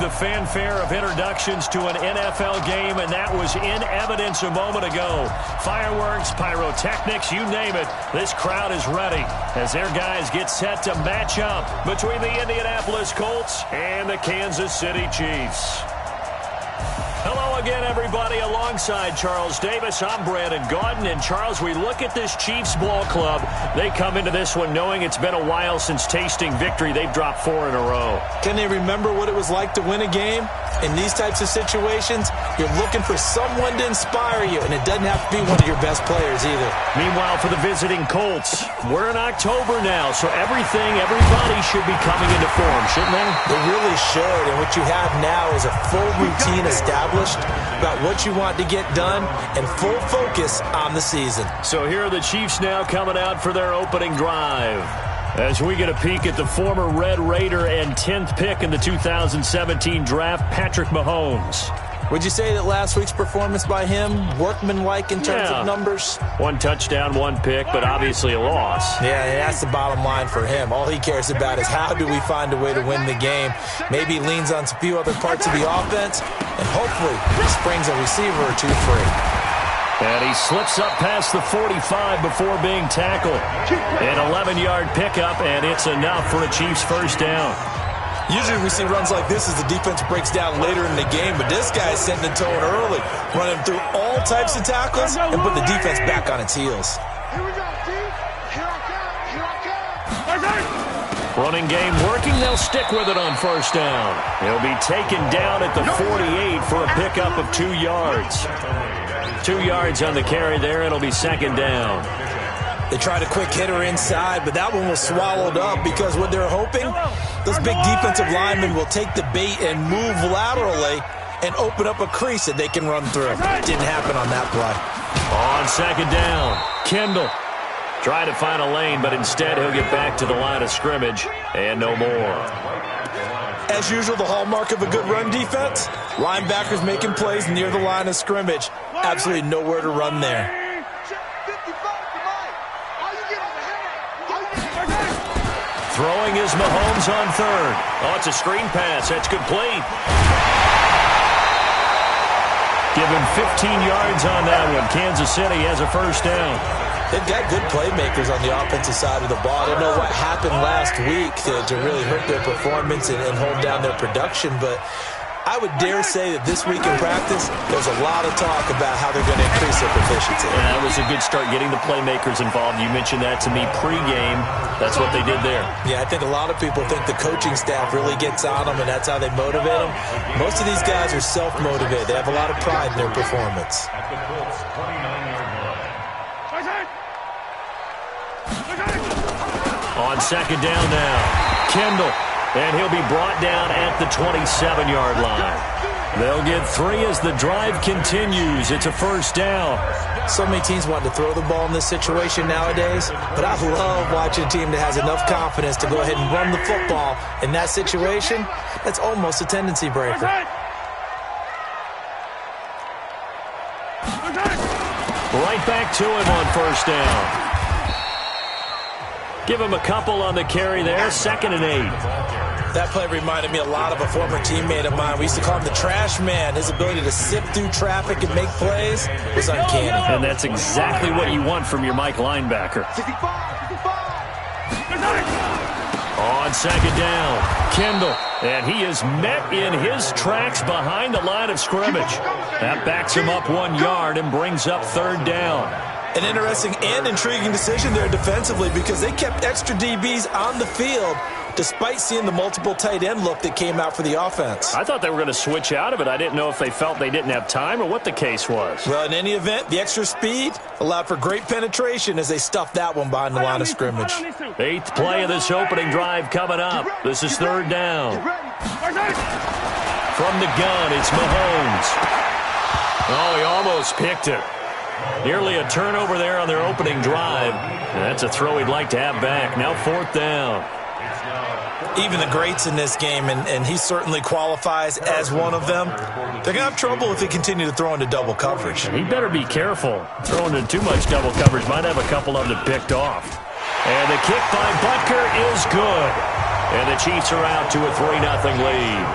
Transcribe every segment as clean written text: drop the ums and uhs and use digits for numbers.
the fanfare of introductions to an NFL game, and that was in evidence a moment ago. Fireworks, pyrotechnics, you name it. This crowd is ready as their guys get set to match up between the Indianapolis Colts and the Kansas City Chiefs. Hello again, everybody. Alongside Charles Davis, I'm Brandon Gaudin. And, Charles, we look at this Chiefs ball club. They come into this one knowing it's been a while since tasting victory. They've dropped 4 in a row. Can they remember what it was like to win a game? In these types of situations, you're looking for someone to inspire you, and it doesn't have to be one of your best players either. Meanwhile, for the visiting Colts, we're in October now, so everybody should be coming into form, shouldn't they? They really should, and what you have now is a full routine established about what you want to get done and full focus on the season. So here are the Chiefs now coming out for their opening drive. As we get a peek at the former Red Raider and 10th pick in the 2017 draft, Patrick Mahomes. Would you say that last week's performance by him, workmanlike in terms of numbers? 1 touchdown, 1 pick, but obviously a loss. Yeah, that's the bottom line for him. All he cares about is how do we find a way to win the game. Maybe he leans on a few other parts of the offense, and hopefully he springs a receiver or two free. And he slips up past the 45 before being tackled. An 11-yard pickup, and it's enough for a Chiefs first down. Usually we see runs like this as the defense breaks down later in the game, but this guy's setting the tone early, running through all types of tackles and put the defense back on its heels. Here we go, D. Here I come. Running game working. They'll stick with it on first down. He'll be taken down at the 48 for a pickup of 2 yards. 2 yards on the carry there. It'll be second down. They tried a quick hitter inside, but that one was swallowed up because what they're hoping, those big defensive linemen will take the bait and move laterally and open up a crease that they can run through. Didn't happen on that play. On second down, Kendall tried to find a lane, but instead he'll get back to the line of scrimmage and no more. As usual, the hallmark of a good run defense, linebackers making plays near the line of scrimmage. Absolutely nowhere to run there. Throwing is Mahomes on third. Oh, it's a screen pass. That's complete. Give him 15 yards on that one. Kansas City has a first down. They've got good playmakers on the offensive side of the ball. I don't know what happened last week to really hurt their performance and hold down their production, but I would dare say that this week in practice, there's a lot of talk about how they're going to increase their proficiency. Yeah, that was a good start getting the playmakers involved. You mentioned that to me pregame. That's what they did there. Yeah, I think a lot of people think the coaching staff really gets on them, and that's how they motivate them. Most of these guys are self-motivated. They have a lot of pride in their performance. On second down now, Kendall. And he'll be brought down at the 27-yard line. They'll get 3 as the drive continues. It's a first down. So many teams want to throw the ball in this situation nowadays, but I love watching a team that has enough confidence to go ahead and run the football. In that situation, that's almost a tendency breaker. Right back to him on first down. Give him a couple on the carry there. 2nd and 8. That play reminded me a lot of a former teammate of mine. We used to call him the trash man. His ability to sift through traffic and make plays was uncanny. And that's exactly what you want from your Mike linebacker. On second down, Kendall. And he is met in his tracks behind the line of scrimmage. That backs him up 1 yard and brings up third down. An interesting and intriguing decision there defensively because they kept extra DBs on the field despite seeing the multiple tight end look that came out for the offense. I thought they were going to switch out of it. I didn't know if they felt they didn't have time or what the case was. Well, in any event, the extra speed allowed for great penetration as they stuffed that one behind the line of scrimmage. 8th play of this opening drive coming up. This is third down. From the gun, it's Mahomes. Oh, he almost picked it. Nearly a turnover there on their opening drive. And that's a throw he'd like to have back. Now 4th down. Even the greats in this game, and he certainly qualifies as one of them, they're going to have trouble if they continue to throw into double coverage. He better be careful. Throwing into too much double coverage might have a couple of them picked off. And the kick by Butker is good. And the Chiefs are out to a 3-0 lead.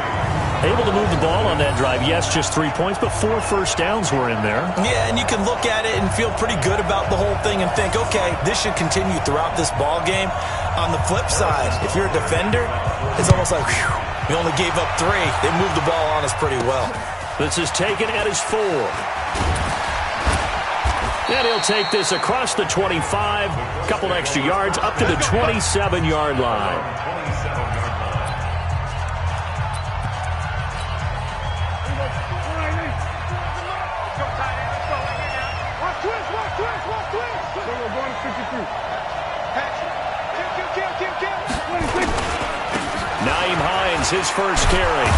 Able to move the ball on that drive. Yes, just 3 points, but 4 first downs were in there. Yeah, and you can look at it and feel pretty good about the whole thing and think, okay, this should continue throughout this ball game. On the flip side, if you're a defender, it's almost like, whew, we only gave up 3. They moved the ball on us pretty well. This is taken at his 4. And he'll take this across the 25, couple extra yards, up to the 27-yard line. Naeem Hines, his first carry.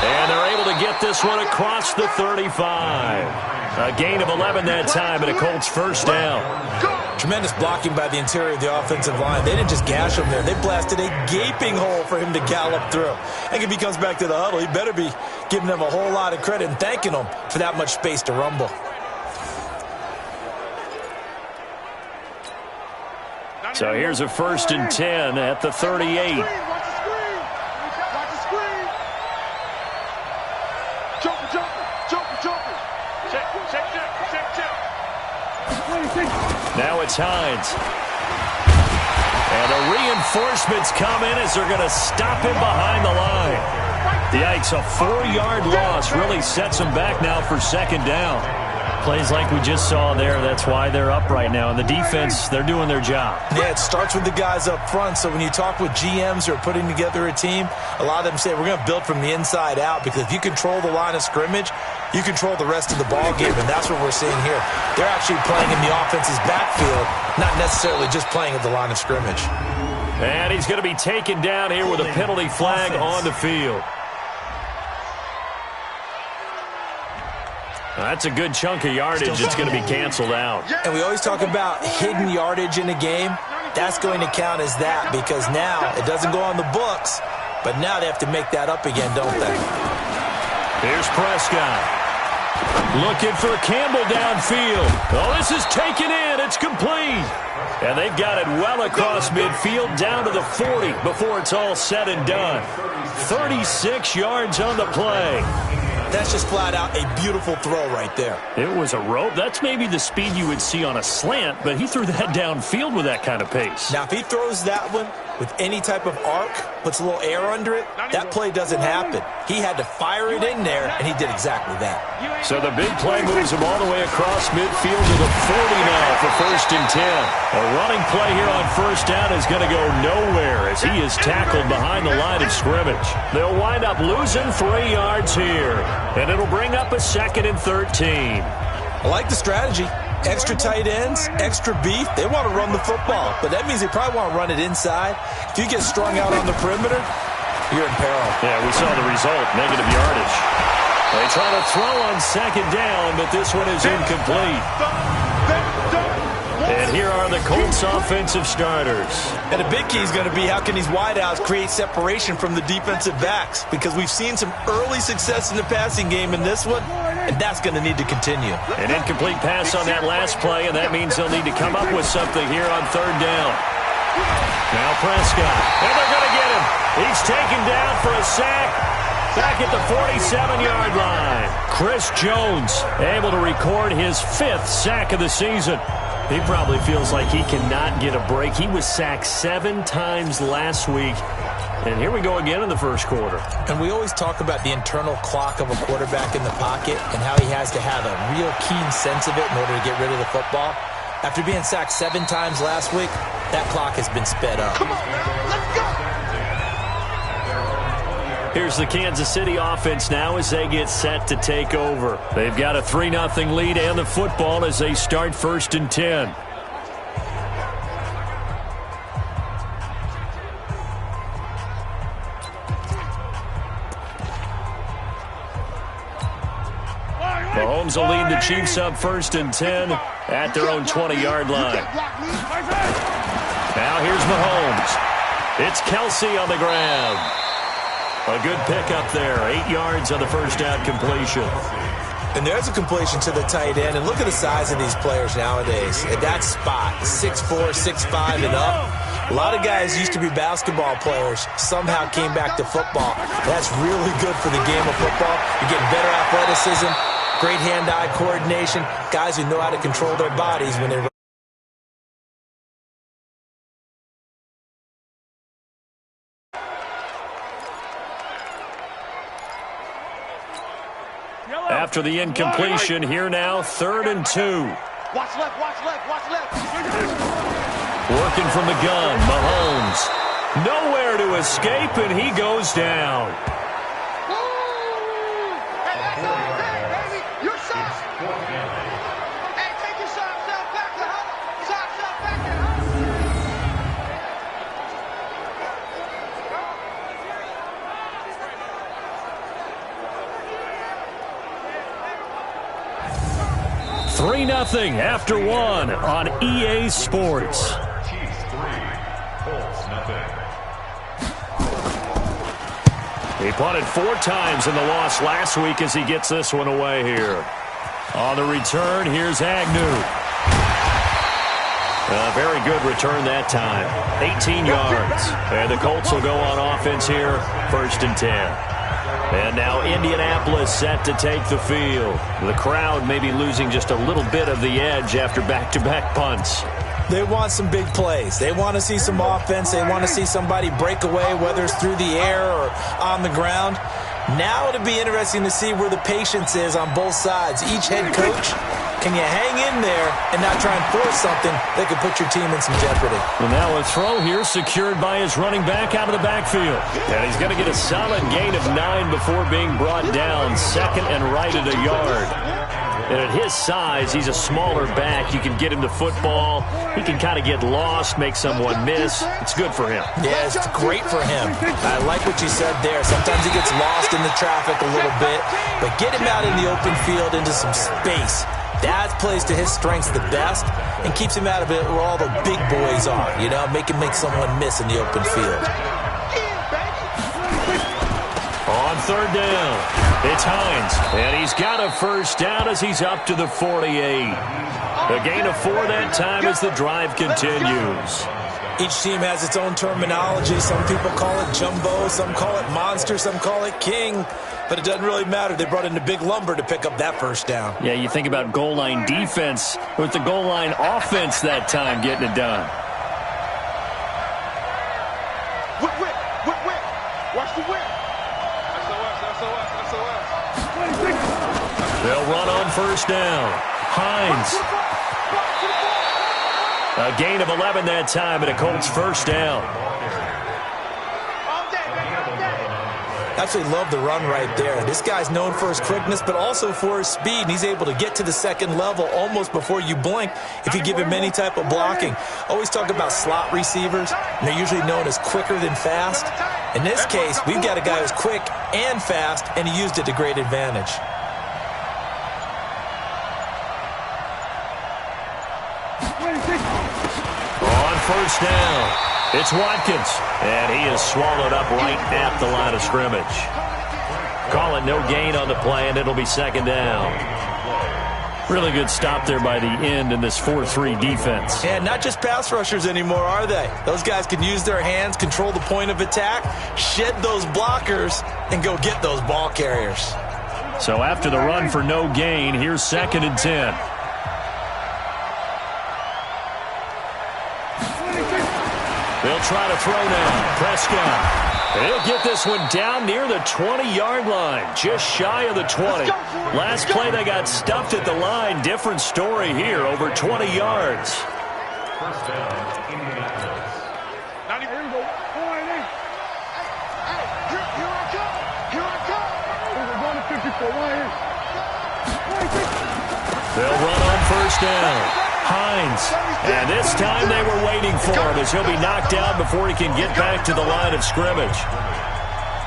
And they're able to get this one across the 35. A gain of 11 that time, and a Colts first down. Tremendous blocking by the interior of the offensive line. They didn't just gash him there. They blasted a gaping hole for him to gallop through. I think if he comes back to the huddle, he better be giving them a whole lot of credit and thanking them for that much space to rumble. So here's a 1st and 10 at the 38. Now it's Hines. And the reinforcements come in as they're going to stop him behind the line. Yikes, a 4-yard loss really sets them back now for 2nd down. Plays like we just saw there, that's why they're up right now. And the defense, they're doing their job. Yeah, it starts with the guys up front. So when you talk with GMs who are putting together a team, a lot of them say we're going to build from the inside out, because if you control the line of scrimmage, you control the rest of the ball game, and that's what we're seeing here. They're actually playing in the offense's backfield, not necessarily just playing at the line of scrimmage. And he's going to be taken down here with a penalty flag on the field. That's a good chunk of yardage. It's going to be canceled out. And we always talk about hidden yardage in a game. That's going to count as that, because now it doesn't go on the books, but now they have to make that up again, don't they? Here's Prescott. Looking for Campbell downfield. Oh, this is taken in. It's complete. And they've got it well across midfield down to the 40 before it's all said and done. 36 yards on the play. That's just flat out a beautiful throw right there. It was a rope. That's maybe the speed you would see on a slant, but he threw that downfield with that kind of pace. Now, if he throws that one with any type of arc, puts a little air under it, that play doesn't happen. He had to fire it in there, and he did exactly that. So the big play moves him all the way across midfield to the 40 now for 1st and 10. A running play here on 1st down is going to go nowhere as he is tackled behind the line of scrimmage. They'll wind up losing 3 yards here, and it'll bring up a 2nd and 13. I like the strategy. Extra tight ends, extra beef. They want to run the football, but that means they probably want to run it inside. If you get strung out on the perimeter, you're in peril. Yeah, we saw the result, negative yardage. They try to throw on 2nd down, but this one is incomplete. And here are the Colts offensive starters. And a big key is going to be how can these wideouts create separation from the defensive backs, because we've seen some early success in the passing game in this one, and that's going to need to continue. An incomplete pass on that last play, and that means they'll need to come up with something here on 3rd down. Now Prescott, and they're going to get him. He's taken down for a sack. Back at the 47-yard line. Chris Jones able to record his 5th sack of the season. He probably feels like he cannot get a break. He was sacked 7 times last week. And here we go again in the 1st quarter. And we always talk about the internal clock of a quarterback in the pocket and how he has to have a real keen sense of it in order to get rid of the football. After being sacked 7 times last week, that clock has been sped up. Come on now, let's go! Here's the Kansas City offense now as they get set to take over. They've got a 3-0 lead and the football as they start 1st and 10. Mahomes will lead the Chiefs up 1st and 10 at their own 20-yard line. Now here's Mahomes. It's Kelsey on the ground. A good pickup there. 8 yards on the 1st down completion. And there's a completion to the tight end. And look at the size of these players nowadays. At that spot, 6'4", 6'5", and up. A lot of guys used to be basketball players, somehow came back to football. That's really good for the game of football. You're getting better athleticism, great hand-eye coordination, guys who know how to control their bodies when they run. After the incompletion, here now, 3rd and 2. Watch left, watch left, watch left. Working from the gun, Mahomes. Nowhere to escape, and he goes down. Hey, that's all it takes, baby. Your shot. Hey, take your shot back to home. Shot back to home. 3-0 after 1 on EA Sports. Cheifs 3, Colts nothing. He punted 4 times in the loss last week as he gets this one away here. On the return, here's Agnew. A very good return that time. 18 yards. And the Colts will go on offense here, 1st and 10. And now Indianapolis set to take the field. The crowd may be losing just a little bit of the edge after back-to-back punts. They want some big plays. They want to see some offense. They want to see somebody break away, whether it's through the air or on the ground. Now it'll be interesting to see where the patience is on both sides. Each head coach, can you hang in there and not try and force something that could put your team in some jeopardy? Well, now a throw here secured by his running back out of the backfield. And he's going to get a solid gain of 9 before being brought down, 2nd and right at a yard. And at his size, he's a smaller back. You can get him to football. He can kind of get lost, make someone miss. It's good for him. Yeah, it's great for him. I like what you said there. Sometimes he gets lost in the traffic a little bit, but get him out in the open field into some space. That plays to his strengths the best and keeps him out of it where all the big boys are, you know, make someone miss in the open field. On 3rd down, it's Hines, and he's got a 1st down as he's up to the 48. A gain of 4 that time as the drive continues. Each team has its own terminology. Some people call it jumbo, some call it monster, some call it king. But it doesn't really matter. They brought in the big lumber to pick up that 1st down. Yeah, you think about goal line defense with the goal line offense that time getting it done. Whip. Watch the whip. SOS. They'll run on 1st down. Hines. A gain of 11 that time and a Colts 1st down. Absolutely love the run right there. This guy's known for his quickness, but also for his speed, and he's able to get to the 2nd level almost before you blink if you give him any type of blocking. Always talk about slot receivers, and they're usually known as quicker than fast. In this case, we've got a guy who's quick and fast, and he used it to great advantage. On 1st down, it's Watkins, and he is swallowed up right at the line of scrimmage. Call it no gain on the play, and it'll be 2nd down. Really good stop there by the end in this 4-3 defense. And not just pass rushers anymore, are they? Those guys can use their hands, control the point of attack, shed those blockers, and go get those ball carriers. So after the run for no gain, here's 2nd and 10. They'll try to throw now. Prescott. He'll get this one down near the 20-yard line, just shy of the 20. Last play, they got stuffed at the line. Different story here, over 20 yards. 1st down, Indianapolis. Here we go. Hey, here I come. We're going to 54. They'll run on 1st down. Hines. And this time they were waiting for him as he'll be knocked down before he can get back to the line of scrimmage.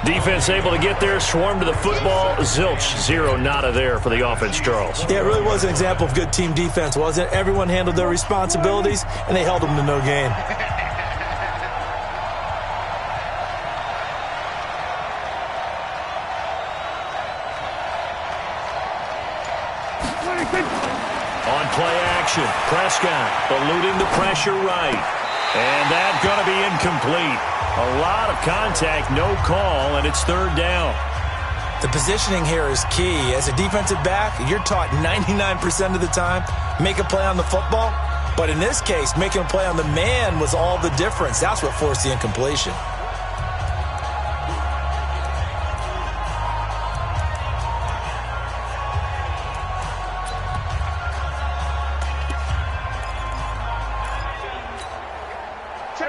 Defense able to get there, swarm to the football. Zilch, 0 nada there for the offense, Charles. Yeah, it really was an example of good team defense, wasn't it? Everyone handled their responsibilities, and they held them to no gain. On play action, Prescott eluding the pressure right. And that's going to be incomplete. A lot of contact, no call, and it's third down. The positioning here is key. As a defensive back, you're taught 99% of the time, make a play on the football. But in this case, making a play on the man was all the difference. That's what forced the incompletion.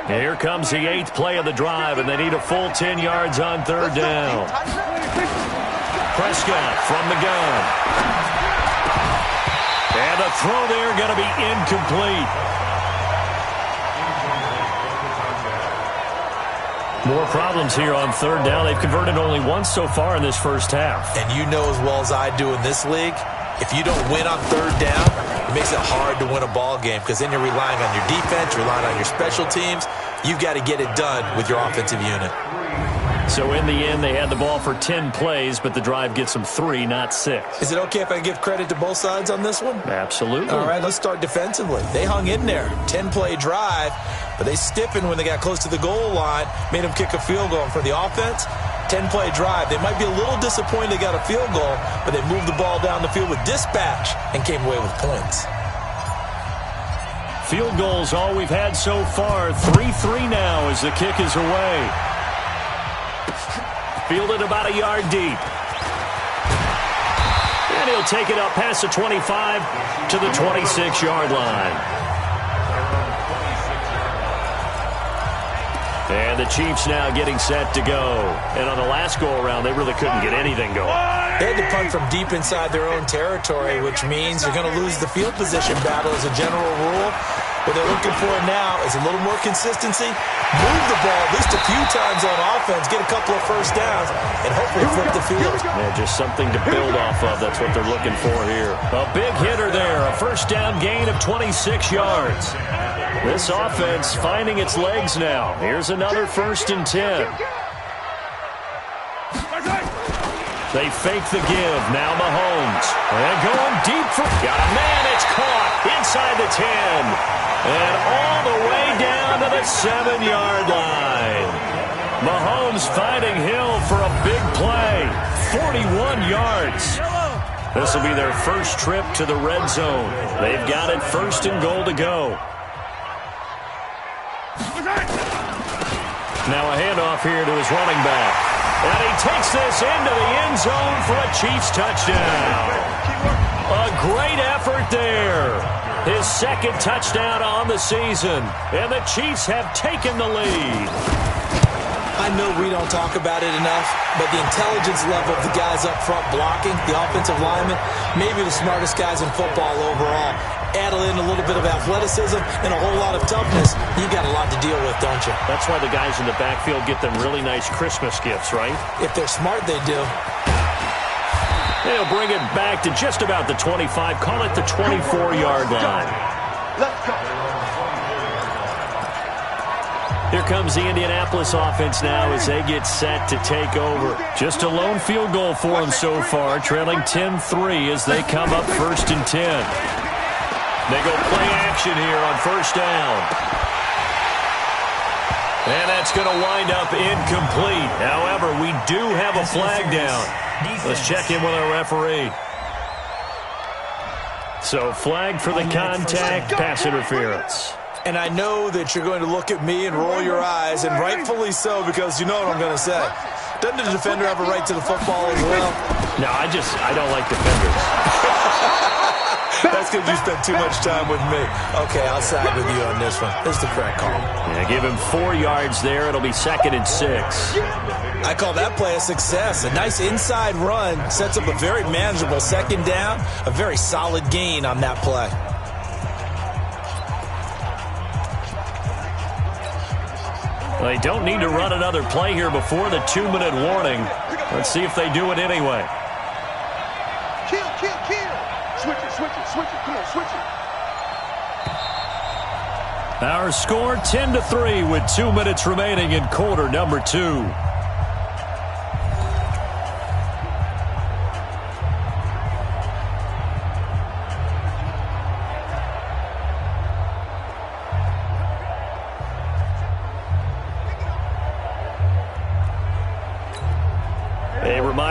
Here comes the 8th play of the drive, and they need a full 10 yards on third down. Prescott from the gun. And the throw there going to be incomplete. More problems here on third down. They've converted only once so far in this first half. And you know as well as I do in this league, if you don't win on third down, it makes it hard to win a ball game because then you're relying on your defense, relying on your special teams. You've got to get it done with your offensive unit. So in the end, they had the ball for 10 plays, but the drive gets them 3, not 6. Is it okay if I give credit to both sides on this one? Absolutely. All right, let's start defensively. They hung in there. 10-play drive, but they stiffened when they got close to the goal line, made them kick a field goal. And for the offense, 10-play drive. They might be a little disappointed they got a field goal, but they moved the ball down the field with dispatch and came away with points. Field goals all we've had so far. 3-3 now as the kick is away. Fielded about a yard deep. And he'll take it up past the 25 to the 26-yard line. And the Chiefs now getting set to go. And on the last go-around, they really couldn't get anything going. They had to punt from deep inside their own territory, which means you're going to lose the field position battle as a general rule. What they're looking for now is a little more consistency, move the ball at least a few times on offense, get a couple of first downs, and hopefully flip the field. Yeah, just something to build off of. That's what they're looking for here. A big hitter there, a first down gain of 26 yards. This offense finding its legs now. Here's another 1st and 10. They fake the give. Now Mahomes. And going deep for... Got a man. It's caught inside the 10. And all the way down to the 7-yard line. Mahomes finding Hill for a big play. 41 yards. This will be their first trip to the red zone. They've got it 1st and goal to go. Now a handoff here to his running back. And he takes this into the end zone for a Chiefs touchdown. A great effort there. His 2nd touchdown on the season. And the Chiefs have taken the lead. I know we don't talk about it enough, but the intelligence level of the guys up front blocking, the offensive linemen, maybe the smartest guys in football overall. Add in a little bit of athleticism and a whole lot of toughness. You got a lot to deal with, don't you? That's why the guys in the backfield get them really nice Christmas gifts, right? If they're smart, they do. They'll bring it back to just about the 25. Call it the 24-yard line. Let's go. Here comes the Indianapolis offense now as they get set to take over. Just a lone field goal for them so far, trailing 10-3 as they come up 1st and 10. They go play action here on 1st down. And that's going to wind up incomplete. However, we do have a flag down. Let's check in with our referee. So flag for the contact, pass interference. And I know that you're going to look at me and roll your eyes, and rightfully so, because you know what I'm going to say. Doesn't the defender have a right to the football as well? No, I don't like defenders. That's because you spent too much time with me. Okay, I'll side with you on this one. This is the correct call. Yeah, give him 4 yards there. It'll be 2nd and 6. I call that play a success. A nice inside run sets up a very manageable 2nd down. A very solid gain on that play. They don't need to run another play here before the 2-minute warning. Let's see if they do it anyway. Kill. Switch it. Come on, switch it. Our score 10-3 with 2 minutes remaining in quarter number 2.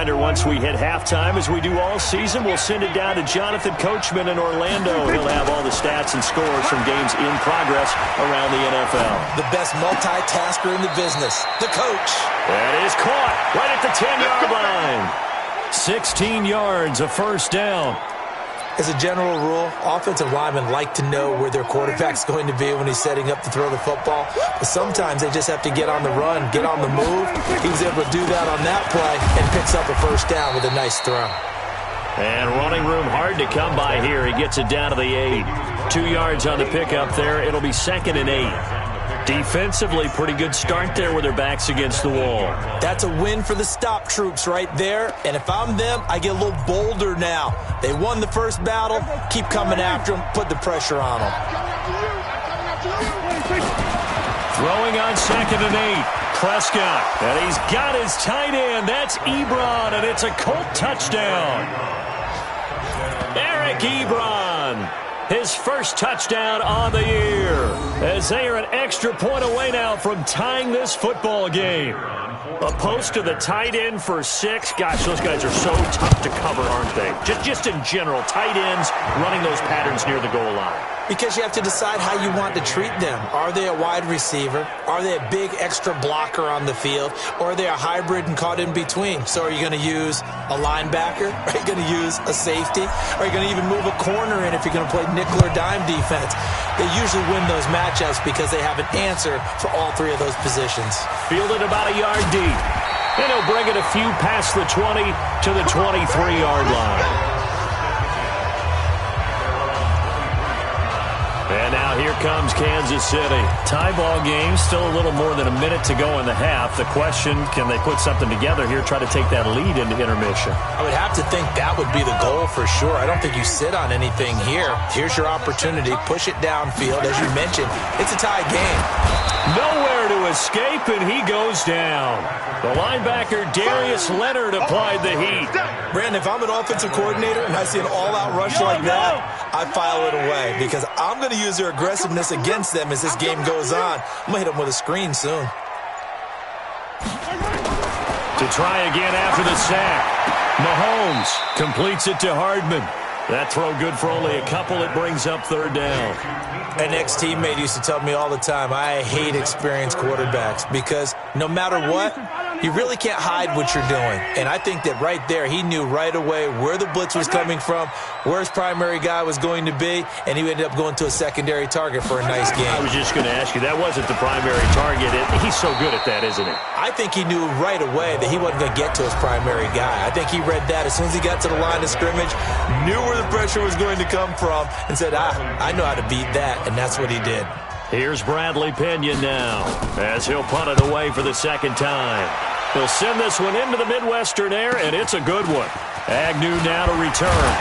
reminder once we hit halftime, as we do all season, we'll send it down to Jonathan Coachman in Orlando. He'll have all the stats and scores from games in progress around the NFL. The best multitasker in the business, the coach. That is caught right at the 10-yard line. 16 yards, a first down. As a general rule, offensive linemen like to know where their quarterback's going to be when he's setting up to throw the football. But sometimes they just have to get on the run, get on the move. He was able to do that on that play and picks up a first down with a nice throw. And running room hard to come by here. He gets it down to the 8. 2 yards on the pickup there. It'll be 2nd and 8. Defensively, pretty good start there with their backs against the wall. That's a win for the stop troops right there. And if I'm them, I get a little bolder now. They won the first battle. Keep coming after them. Put the pressure on them. Throwing on 2nd and 8. Prescott. And he's got his tight end. That's Ebron, and it's a Colt touchdown. Eric Ebron. His first touchdown on the year, as they are an extra point away now from tying this football game. A post to the tight end for 6. Gosh, those guys are so tough to cover, aren't they? Just in general, tight ends running those patterns near the goal line. Because you have to decide how you want to treat them. Are they a wide receiver? Are they a big extra blocker on the field? Or are they a hybrid and caught in between? So are you going to use a linebacker? Are you going to use a safety? Are you going to even move a corner in if you're going to play nickel or dime defense? They usually win those matchups because they have an answer for all 3 of those positions. Fielded about a yard deep. And he'll bring it a few past the 20 to the 23-yard line. And now here comes Kansas City. Tie ball game, still a little more than a minute to go in the half. The question, can they put something together here, try to take that lead into intermission? I would have to think that would be the goal for sure. I don't think you sit on anything here. Here's your opportunity. Push it downfield. As you mentioned, it's a tie game. Nowhere to escape, and he goes down. The linebacker, Darius Leonard, applied the heat. Brandon, if I'm an offensive coordinator and I see an all-out rush like that, I file it away because I'm going to use their aggressiveness against them as this game goes on. I'm going to hit them with a screen soon. To try again after the sack. Mahomes completes it to Hardman. That throw good for only a couple. It brings up 3rd down. An ex-teammate used to tell me all the time, I hate experienced quarterbacks because no matter what, you really can't hide what you're doing. And I think that right there, he knew right away where the blitz was coming from, where his primary guy was going to be, and he ended up going to a secondary target for a nice game. I was just going to ask you, that wasn't the primary target. He's so good at that, isn't he? I think he knew right away that he wasn't going to get to his primary guy. I think he read that as soon as he got to the line of scrimmage, knew where the pressure was going to come from, and said, I know how to beat that, and that's what he did. Here's Bradley Pinion now, as he'll punt it away for the 2nd time. He'll send this one into the Midwestern air, and it's a good one. Agnew now to return.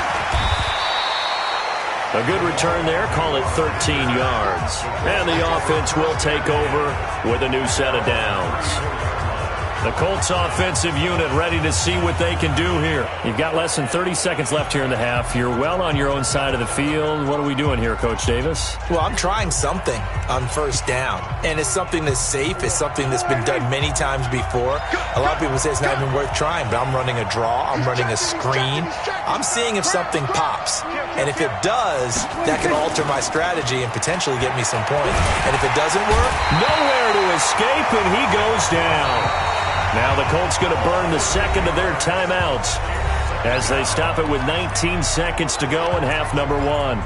A good return there, call it 13 yards. And the offense will take over with a new set of downs. The Colts offensive unit ready to see what they can do here. You've got less than 30 seconds left here in the half. You're well on your own side of the field. What are we doing here, Coach Davis? Well, I'm trying something on 1st down. And it's something that's safe. It's something that's been done many times before. A lot of people say it's not even worth trying, but I'm running a draw. I'm running a screen. I'm seeing if something pops. And if it does, that can alter my strategy and potentially get me some points. And if it doesn't work, nowhere to escape, and he goes down. Now the Colts going to burn the 2nd of their timeouts as they stop it with 19 seconds to go in half number 1.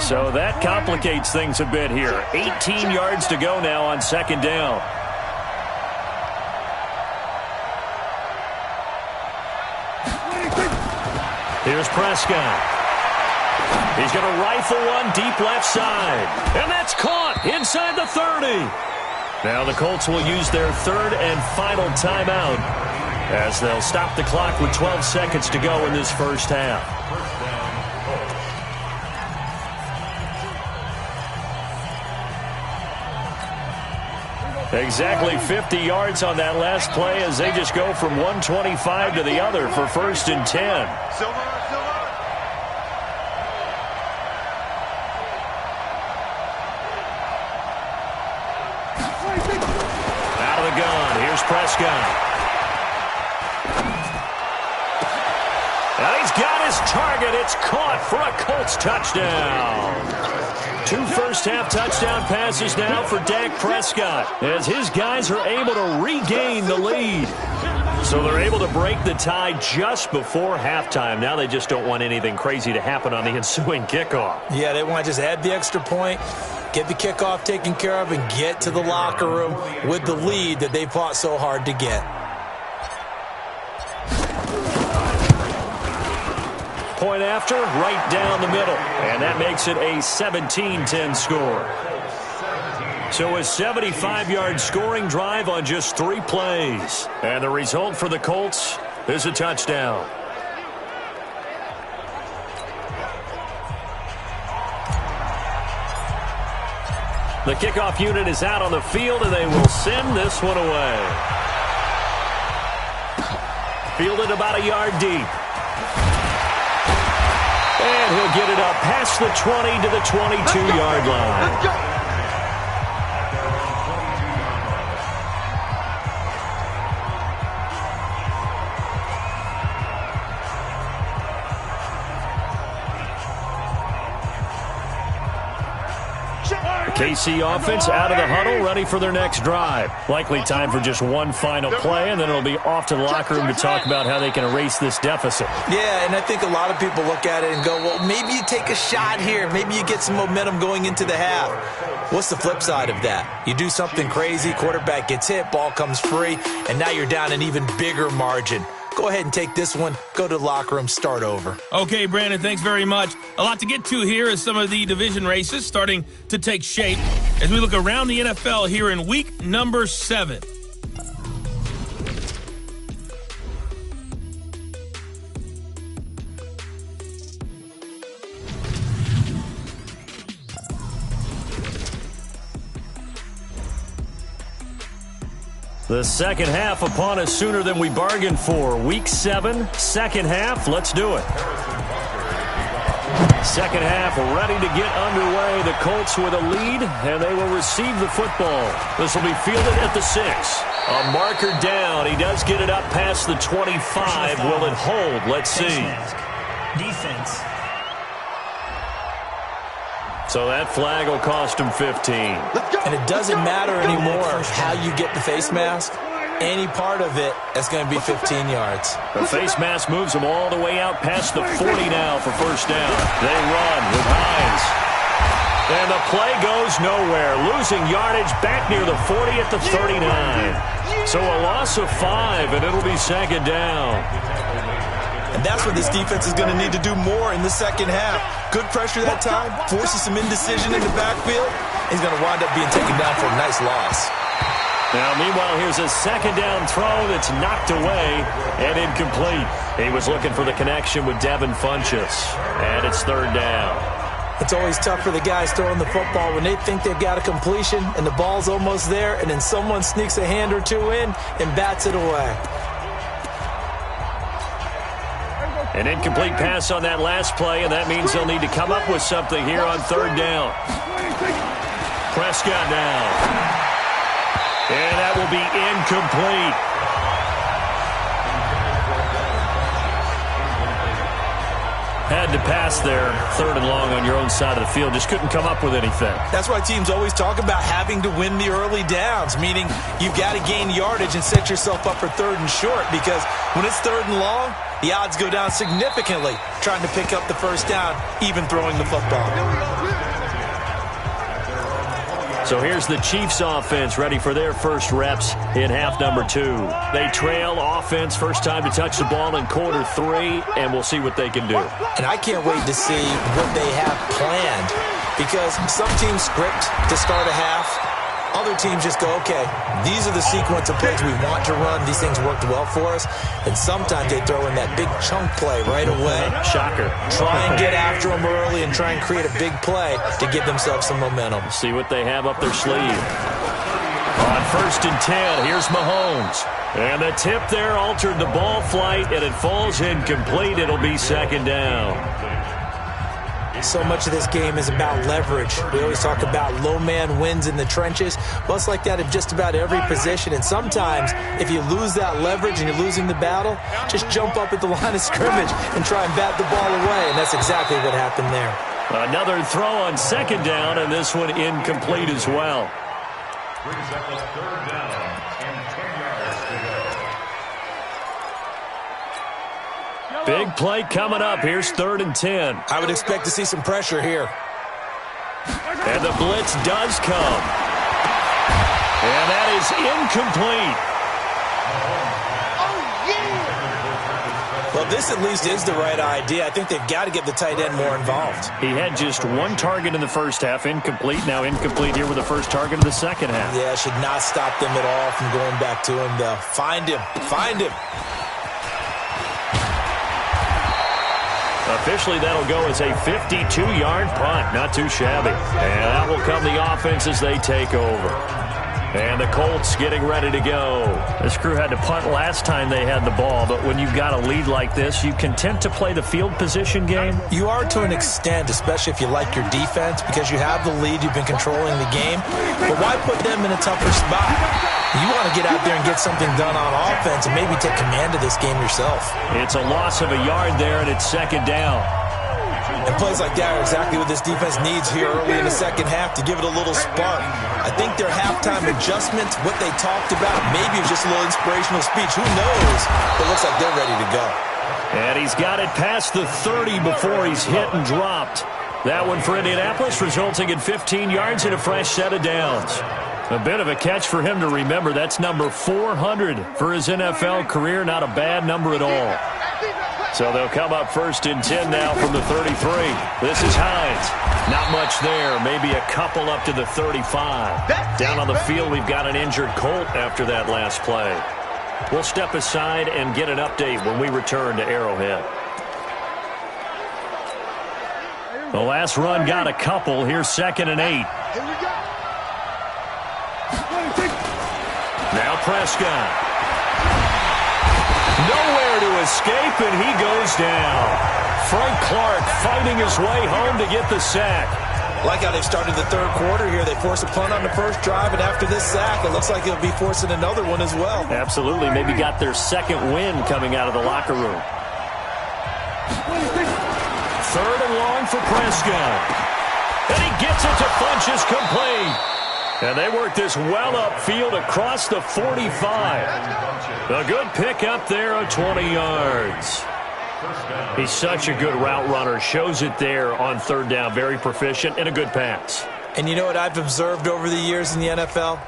So that complicates things a bit here. 18 yards to go now on 2nd down. Here's Prescott. He's going to rifle one deep left side. And that's caught inside the 30. Now the Colts will use their 3rd and final timeout as they'll stop the clock with 12 seconds to go in this first half. Exactly 50 yards on that last play as they just go from 125 to the other for 1st and 10. Prescott. And he's got his target. It's caught for a Colts touchdown. 2 first-half touchdown passes now for Dak Prescott as his guys are able to regain the lead. So they're able to break the tie just before halftime. Now they just don't want anything crazy to happen on the ensuing kickoff. Yeah, they want to just add the extra point, get the kickoff taken care of, and get to the locker room with the lead that they fought so hard to get. Point after, right down the middle. And that makes it a 17-10 score. So a 75-yard scoring drive on just 3 plays. And the result for the Colts is a touchdown. The kickoff unit is out on the field, and they will send this one away. Fielded about a yard deep. And he'll get it up past the 20 to the 22-yard line. Let's go. KC offense out of the huddle, ready for their next drive. Likely time for just one final play, and then it'll be off to the locker room to talk about how they can erase this deficit. Yeah, and I think a lot of people look at it and go, well, maybe you take a shot here. Maybe you get some momentum going into the half. What's the flip side of that? You do something crazy, quarterback gets hit, ball comes free, and now you're down an even bigger margin. Go ahead and take this one, go to the locker room, start over. Okay, Brandon, thanks very much. A lot to get to here as some of the division races starting to take shape as we look around the NFL here in week number 7. The second half upon us sooner than we bargained for. Week 7, second half. Let's do it. Second half ready to get underway. The Colts with a lead, and they will receive the football. This will be fielded at the 6. A marker down. He does get it up past the 25. Will it hold? Let's see. Defense. So that flag will cost him 15. And it doesn't matter anymore how you get the face mask. Any part of it is going to be 15 yards. The face mask moves them all the way out past the 40 now for first down. They run with Hines. And the play goes nowhere. Losing yardage back near the 40 at the 39. So a loss of 5, and it'll be second down. And that's what this defense is going to need to do more in the second half. Good pressure that time, forces some indecision in the backfield. He's going to wind up being taken down for a nice loss. Now, meanwhile, here's a second down throw that's knocked away and incomplete. He was looking for the connection with Devin Funchess, and it's third down. It's always tough for the guys throwing the football when they think they've got a completion and the ball's almost there, and then someone sneaks a hand or two in and bats it away. An incomplete pass on that last play, and that means they'll need to come up with something here on third down. Prescott now. And that will be incomplete. Had to pass there, third and long on your own side of the field. Just couldn't come up with anything. That's why teams always talk about having to win the early downs, meaning you've got to gain yardage and set yourself up for third and short, because when it's third and long, the odds go down significantly trying to pick up the first down, even throwing the football. So here's the Cheifs offense ready for their first reps in half number 2. They trail offense, first time to touch the ball in quarter 3, and we'll see what they can do. And I can't wait to see what they have planned, because some teams script to start a half. Other teams just go, okay, these are the sequence of plays we want to run. These things worked well for us. And sometimes they throw in that big chunk play right away. Shocker. Try and get after them early and try and create a big play to give themselves some momentum. See what they have up their sleeve. On first and 10, here's Mahomes. And the tip there altered the ball flight, and it falls incomplete. It'll be second down. So much of this game is about leverage. We always talk about low man wins in the trenches. Well, it's like that in just about every position. And sometimes, if you lose that leverage and you're losing the battle, just jump up at the line of scrimmage and try and bat the ball away. And that's exactly what happened there. Another throw on second down, and this one incomplete as well. Brings up a third down and 10 yards to go. Big play coming up. Here's 3rd and 10. I would expect to see some pressure here. And the blitz does come. And that is incomplete. Well, this at least is the right idea. I think they've got to get the tight end more involved. He had just one target in the first half, incomplete. Now incomplete here with the first target of the second half. Yeah, should not stop them at all from going back to him, though. Find him. Find him. Officially, that'll go as a 52-yard punt. Not too shabby. And that will come the offense as they take over. And the Colts getting ready to go. This crew had to punt last time they had the ball, but when you've got a lead like this, you content to play the field position game? You are to an extent, especially if you like your defense, because you have the lead, you've been controlling the game. But why put them in a tougher spot? You want to get out there and get something done on offense and maybe take command of this game yourself. It's a loss of a yard there, and it's second down. And plays like that are exactly what this defense needs here early in the second half to give it a little spark. I think their halftime adjustments, what they talked about, maybe it was just a little inspirational speech. Who knows? But it looks like they're ready to go. And he's got it past the 30 before he's hit and dropped. That one for Indianapolis, resulting in 15 yards and a fresh set of downs. A bit of a catch for him to remember. That's number 400 for his NFL career. Not a bad number at all. So they'll come up 1st and 10 now from the 33. This is Hines. Not much there. Maybe a couple up to the 35. Down on the field, we've got an injured Colt after that last play. We'll step aside and get an update when we return to Arrowhead. The last run got a couple. Here's 2nd and 8. Now Prescott. Nowhere to escape, and he goes down. Frank Clark fighting his way home to get the sack. Like how they've started the third quarter here. They force a punt on the first drive, and after this sack, it looks like they'll be forcing another one as well. Absolutely. Maybe got their second win coming out of the locker room. 3rd and long for Prescott. And he gets it to Funchess complete. And they work this well upfield across the 45. A good pick up there of 20 yards. He's such a good route runner. Shows it there on 3rd down. Very proficient and a good pass. And you know what I've observed over the years in the NFL?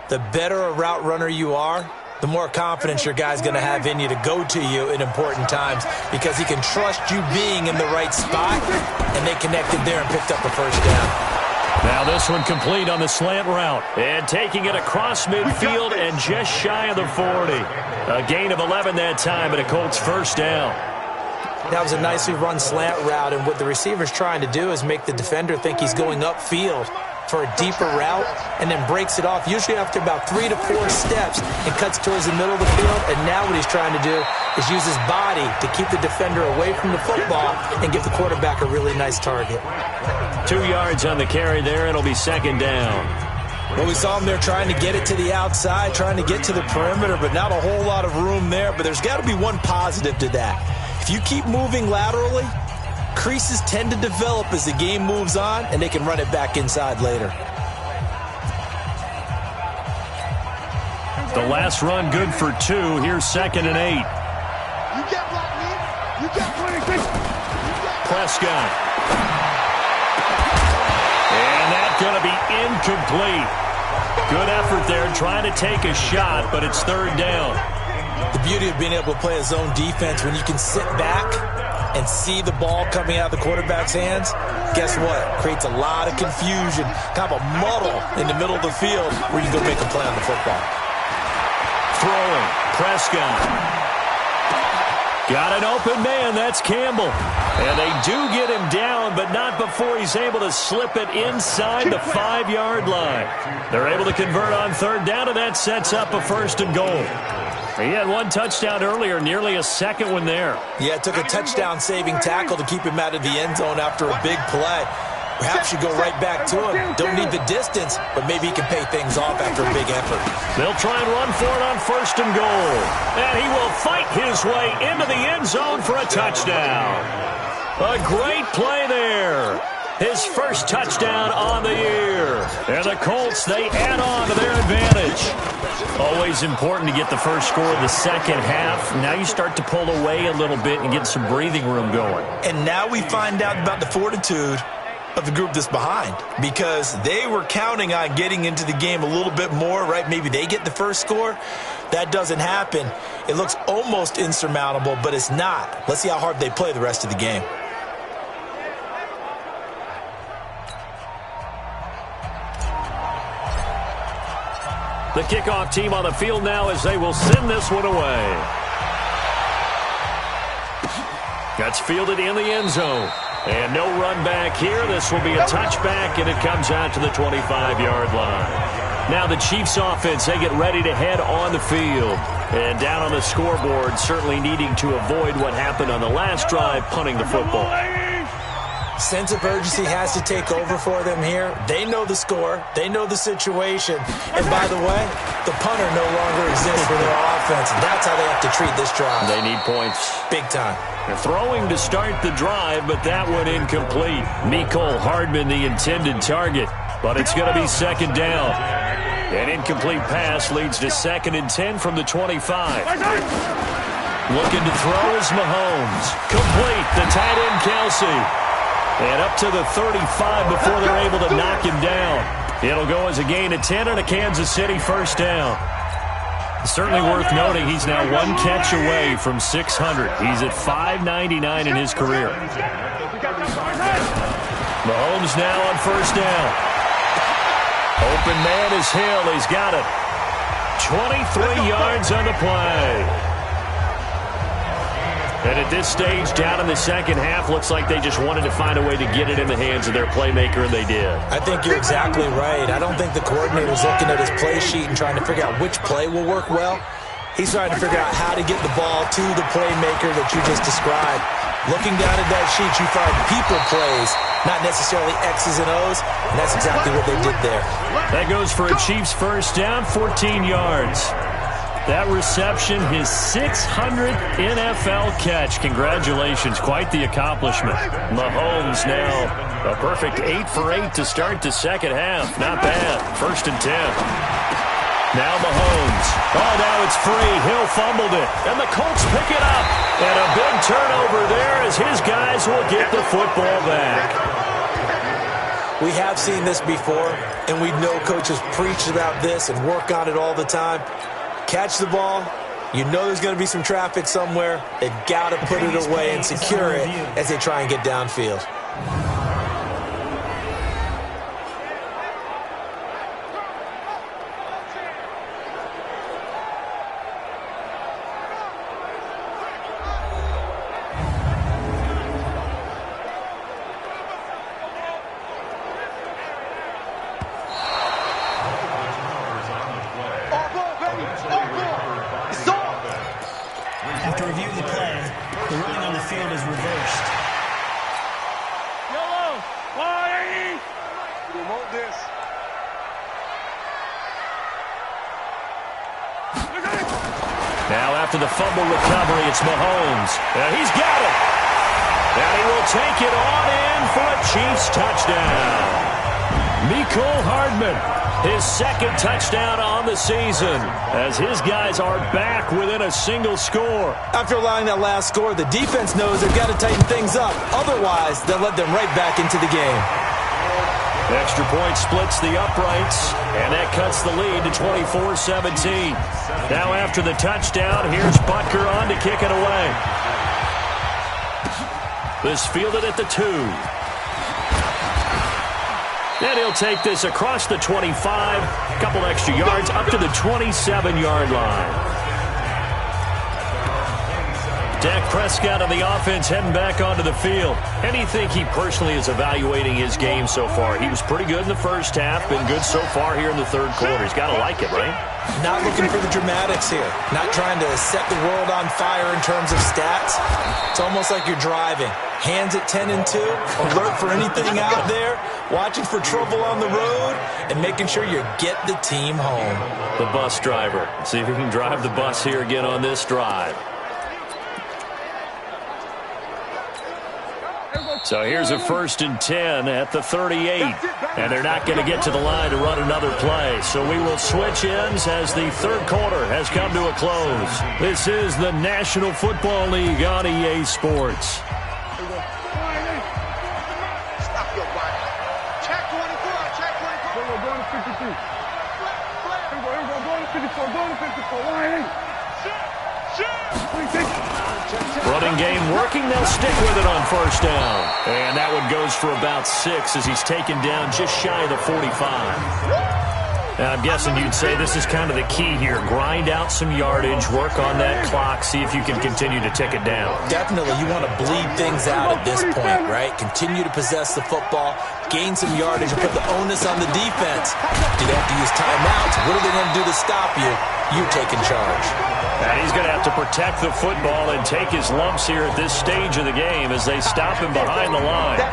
The better a route runner you are, the more confidence your guy's going to have in you to go to you in important times because he can trust you being in the right spot, and they connected there and picked up a first down. Now this one complete on the slant route. And taking it across midfield and just shy of the 40. A gain of 11 that time, and a Colts first down. That was a nicely run slant route, and what the receiver's trying to do is make the defender think he's going upfield for a deeper route and then breaks it off, usually after about 3 to 4 steps, and cuts towards the middle of the field. And now what he's trying to do is use his body to keep the defender away from the football and give the quarterback a really nice target. 2 yards on the carry there. It'll be 2nd down. Well, we saw him there trying to get it to the outside, trying to get to the perimeter, but not a whole lot of room there. But there's got to be one positive to that. If you keep moving laterally, creases tend to develop as the game moves on, and they can run it back inside later. The last run good for 2. Here's 2nd and 8. You get block me. You get 26. Prescott. And that's going to be incomplete. Good effort there trying to take a shot, but it's 3rd down. The beauty of being able to play a zone defense when you can sit back and see the ball coming out of the quarterback's hands, guess what? Creates a lot of confusion, kind of a muddle in the middle of the field where you go make a play on the football. Throwing. Prescott. Got an open man. That's Campbell. And they do get him down, but not before he's able to slip it inside the 5-yard line. They're able to convert on 3rd down, and that sets up a 1st and goal. He had one touchdown earlier, nearly a second one there. Yeah, it took a touchdown-saving tackle to keep him out of the end zone after a big play. Perhaps you go right back to him. Don't need the distance, but maybe he can pay things off after a big effort. They'll try and run for it on 1st and goal. And he will fight his way into the end zone for a touchdown. A great play there. His first touchdown on the year. And the Colts, they add on to their advantage. Always important to get the first score of the second half. Now you start to pull away a little bit and get some breathing room going. And now we find out about the fortitude of the group that's behind, because they were counting on getting into the game a little bit more, right? Maybe they get the first score. That doesn't happen. It looks almost insurmountable, but it's not. Let's see how hard they play the rest of the game. The kickoff team on the field now as they will send this one away. That's fielded in the end zone. And no run back here. This will be a touchback, and it comes out to the 25-yard line. Now the Chiefs offense, they get ready to head on the field. And down on the scoreboard, certainly needing to avoid what happened on the last drive, punting the football. Sense of urgency has to take over for them here. They know the score. They know the situation. And by the way, the punter no longer exists for their offense. That's how they have to treat this drive. They need points. Big time. They're throwing to start the drive, but that one incomplete. Mecole Hardman, the intended target, but it's going to be second down. An incomplete pass leads to 2nd and 10 from the 25. Looking to throw is Mahomes. Complete. The tight end, Kelsey. And up to the 35 before they're able to knock him down. It'll go as a gain of 10 and a Kansas City first down. Certainly worth noting he's now one catch away from 600. He's at 599 in his career. Mahomes now on first down. Open man is Hill. He's got it. 23 yards on the play. And at this stage, down in the second half, looks like they just wanted to find a way to get it in the hands of their playmaker, and they did. I think you're exactly right. I don't think the coordinator's looking at his play sheet and trying to figure out which play will work well. He's trying to figure out how to get the ball to the playmaker that you just described. Looking down at that sheet, you find people plays, not necessarily X's and O's, and that's exactly what they did there. That goes for a Chiefs first down, 14 yards. That reception, his 600th NFL catch. Congratulations, quite the accomplishment. Mahomes now a perfect 8 for 8 to start the second half. Not bad. 1st and 10. Now Mahomes. Oh, now it's free. Hill fumbled it. And the Colts pick it up. And a big turnover there as his guys will get the football back. We have seen this before, and we know coaches preach about this and work on it all the time. Catch the ball. You know there's going to be some traffic somewhere. They've got to put it away and secure it as they try and get downfield. After reviewing the play, the ruling on the field is reversed. Remote this. Now after the fumble recovery, it's Mahomes. And he's got it. And he will take it on in for a Chiefs touchdown. Mecole Hardman, his 2nd touchdown on the season, as his guys are back within a single score. After allowing that last score, the defense knows they've got to tighten things up. Otherwise, they'll let them right back into the game. Extra point splits the uprights, and that cuts the lead to 24-17. Now after the touchdown, here's Butker on to kick it away. This fielded at the 2. And he'll take this across the 25, a couple extra yards, up to the 27-yard line. Dak Prescott of the offense heading back onto the field. How do you think he personally is evaluating his game so far? He was pretty good in the first half, been good so far here in the third quarter. He's got to like it, right? Not looking for the dramatics here. Not trying to set the world on fire in terms of stats. It's almost like you're driving. Hands at 10 and 2, alert for anything out there, watching for trouble on the road, and making sure you get the team home. The bus driver. See if he can drive the bus here again on this drive. So here's a 1st and 10 at the 38. And they're not going to get to the line to run another play. So we will switch ends as the third quarter has come to a close. This is the National Football League on EA Sports. Stop your body. Check 24. Check 24. We're going to 53. Here we go. Going to 54. Going to 54. Why? Running game working. They'll stick with it on 1st down. And that one goes for about 6 as he's taken down just shy of the 45. Now, I'm guessing you'd say this is kind of the key here. Grind out some yardage, work on that clock, see if you can continue to tick it down. Definitely, you want to bleed things out at this point, right? Continue to possess the football, gain some yardage, and put the onus on the defense. Do they have to use timeouts? What are they going to do to stop you? You taking charge. And he's going to have to protect the football and take his lumps here at this stage of the game as they stop him behind the line.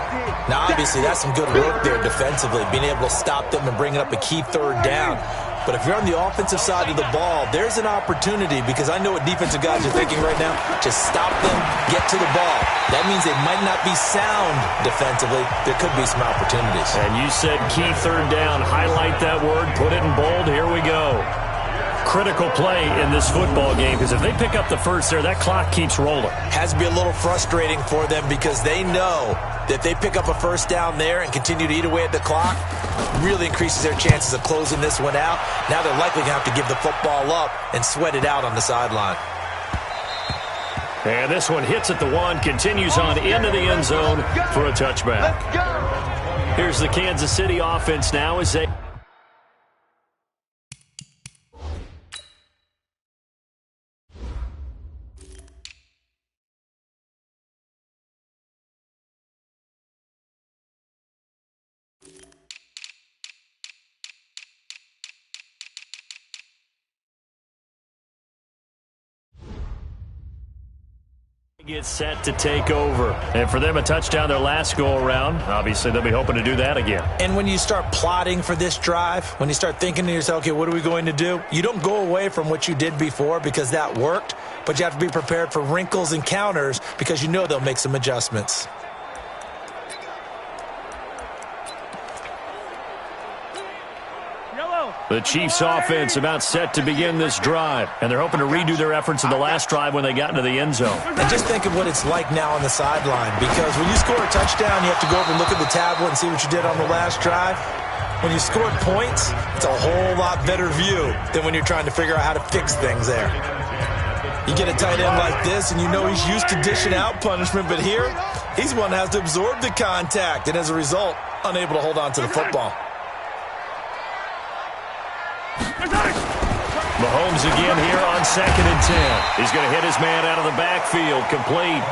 Now, obviously, that's some good work there defensively, being able to stop them and bringing up a key 3rd down. But if you're on the offensive side of the ball, there's an opportunity, because I know what defensive guys are thinking right now. Just stop them, get to the ball. That means they might not be sound defensively. There could be some opportunities. And you said key 3rd down. Highlight that word, put it in bold. Here we go. Critical play in this football game, because if they pick up the first there, that clock keeps rolling. Has to be a little frustrating for them, because they know that if they pick up a 1st down there and continue to eat away at the clock, really increases their chances of closing this one out. Now they're likely going to have to give the football up and sweat it out on the sideline. And this one hits at the 1, continues on into the end zone for a touchback. Here's the Kansas City offense now as they... Gets set to take over. And for them, a touchdown their last go-around. Obviously, they'll be hoping to do that again. And when you start plotting for this drive, when you start thinking to yourself, okay, what are we going to do? You don't go away from what you did before because that worked, but you have to be prepared for wrinkles and counters because you know they'll make some adjustments. The Chiefs offense about set to begin this drive, and they're hoping to redo their efforts in the last drive when they got into the end zone. And just think of what it's like now on the sideline, because when you score a touchdown, you have to go over and look at the tablet and see what you did on the last drive. When you scored points, it's a whole lot better view than when you're trying to figure out how to fix things there. You get a tight end like this, and you know he's used to dishing out punishment, but here, he's one that has to absorb the contact, and as a result, unable to hold on to the football. Mahomes again here on 2nd and 10. He's going to hit his man out of the backfield, complete.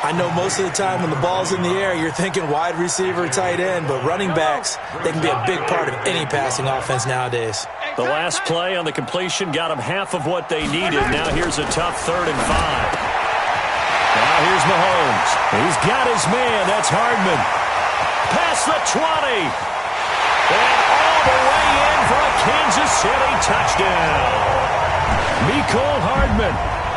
I know most of the time when the ball's in the air, you're thinking wide receiver, tight end, but running backs, they can be a big part of any passing offense nowadays. The last play on the completion got them half of what they needed. Now here's a tough 3rd and 5. Now here's Mahomes. He's got his man. That's Hardman. Past the 20. And all the way in for a Kansas City touchdown. Mecole Hardman,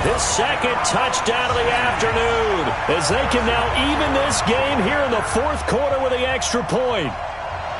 his 2nd touchdown of the afternoon, as they can now even this game here in the 4th quarter with the extra point.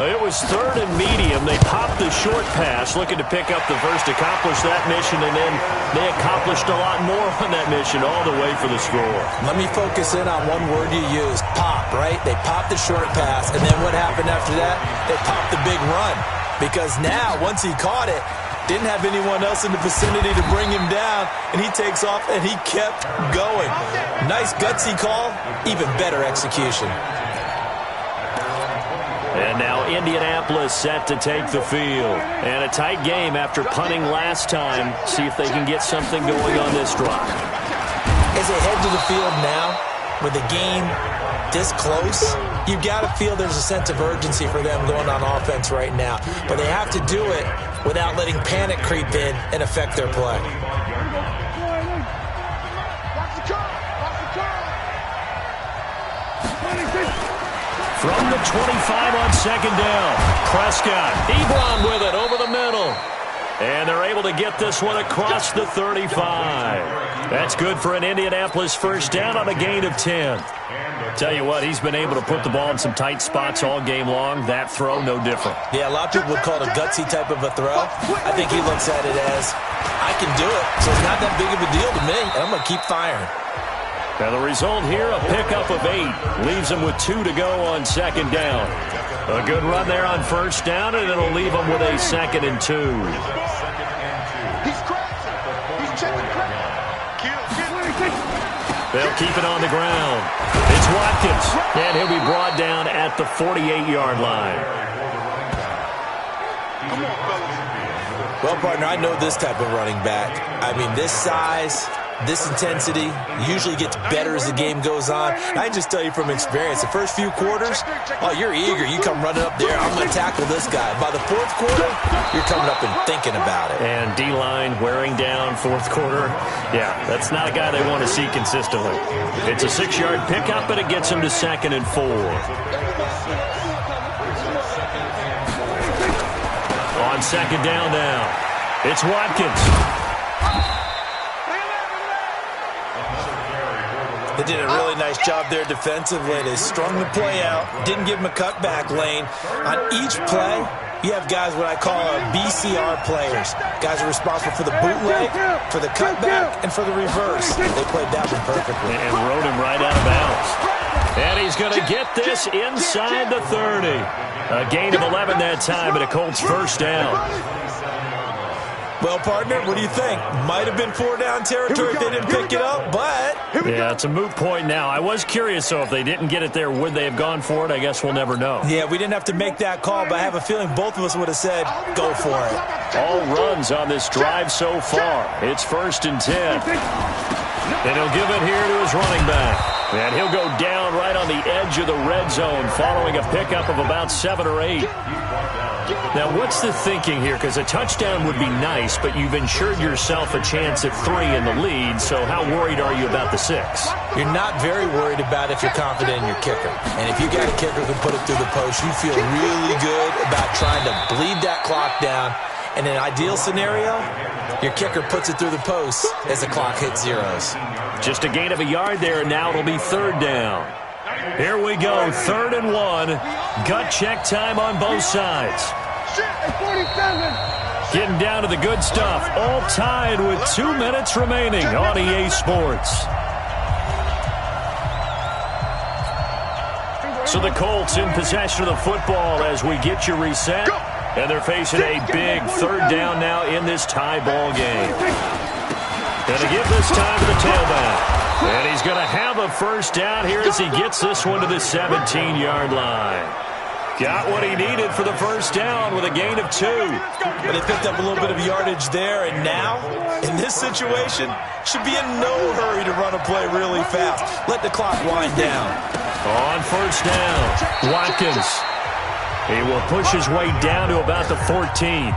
It was 3rd and medium. They popped the short pass, looking to pick up the first, accomplish that mission, and then they accomplished a lot more on that mission all the way for the score. Let me focus in on one word you used, pop, right? They popped the short pass, and then what happened after that? They popped the big run, because now, once he caught it, didn't have anyone else in the vicinity to bring him down, and he takes off, and he kept going. Nice gutsy call, even better execution. And now Indianapolis set to take the field. And a tight game after punting last time. See if they can get something going on this drive. As they head to the field now, with the game this close, you've got to feel there's a sense of urgency for them going on offense right now. But they have to do it without letting panic creep in and affect their play. From the 25 on second down, Prescott, Ebron with it over the middle. And they're able to get this one across the 35. That's good for an Indianapolis first down on a gain of 10. Tell you what, he's been able to put the ball in some tight spots all game long. That throw, no different. Yeah, a lot of people would call it a gutsy type of a throw. I think he looks at it as, I can do it, so it's not that big of a deal to me, and I'm going to keep firing. Now the result here, a pickup of 8. Leaves him with 2 to go on second down. A good run there on first down, and it'll leave him with a 2nd and 2. He's crazy. He's checking crazy. They'll keep it on the ground. It's Watkins, and he'll be brought down at the 48-yard line. Come on, fellas. Well, partner, I know this type of running back. I mean, this size, this intensity usually gets better as the game goes on. And I just tell you from experience, the first few quarters, oh, you're eager. You come running up there, I'm going to tackle this guy. By the fourth quarter, you're coming up and thinking about it. And D-line wearing down fourth quarter. Yeah, that's not a guy they want to see consistently. It's a 6-yard pickup, but it gets him to 2nd and 4. On second down now, it's Watkins. They did a really nice job there defensively. They strung the play out, didn't give him a cutback lane. On each play, you have guys what I call BCR players. Guys are responsible for the bootleg, for the cutback, and for the reverse. They played that one perfectly. And rode him right out of bounds. And he's going to get this inside the 30. A gain of 11 that time, and a Colts first down. Well, partner, what do you think? Might have been 4-down territory if they didn't pick it up, but... Yeah, it's a moot point now. I was curious, so if they didn't get it there, would they have gone for it? I guess we'll never know. Yeah, we didn't have to make that call, but I have a feeling both of us would have said, go for it. All runs on this drive so far. It's 1st and 10. And he'll give it here to his running back. And he'll go down right on the edge of the red zone following a pickup of about 7 or 8. Now, what's the thinking here? Because a touchdown would be nice, but you've ensured yourself a chance at 3 in the lead, so how worried are you about the 6? You're not very worried about if you're confident in your kicker. And if you got a kicker who can put it through the post, you feel really good about trying to bleed that clock down. In an ideal scenario, your kicker puts it through the post as the clock hits zeros. Just a gain of a yard there, and now it'll be 3rd down. Here we go, 3rd and 1. Gut check time on both sides. Getting down to the good stuff. All tied with 2 minutes remaining on EA Sports. So the Colts in possession of the football as we get you reset. And they're facing a big 3rd down now in this tie ball game. Going to give this time to the tailback. And he's going to have a first down here as he gets this one to the 17-yard line. Got what he needed for the first down with a gain of 2. But they picked up a little bit of yardage there, and now, in this situation, should be in no hurry to run a play really fast. Let the clock wind down. On first down, Watkins. He will push his way down to about the 14.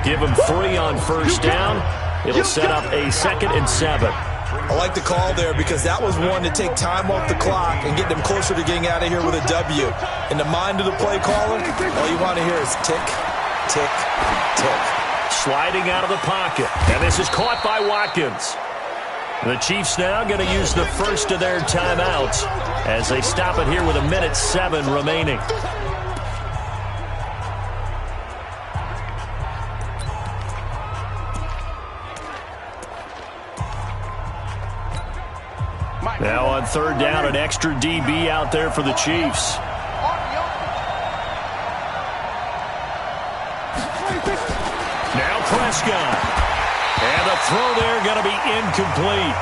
Give him 3 on first down. It'll set up a 2nd and 7. I like the call there because that was one to take time off the clock and get them closer to getting out of here with a W. In the mind of the play caller, all you want to hear is tick, tick, tick. Sliding out of the pocket. And this is caught by Watkins. The Chiefs now going to use the first of their timeouts as they stop it here with 1:07 remaining. Now on 3rd down, an extra DB out there for the Chiefs. Now Prescott. And the throw there going to be incomplete.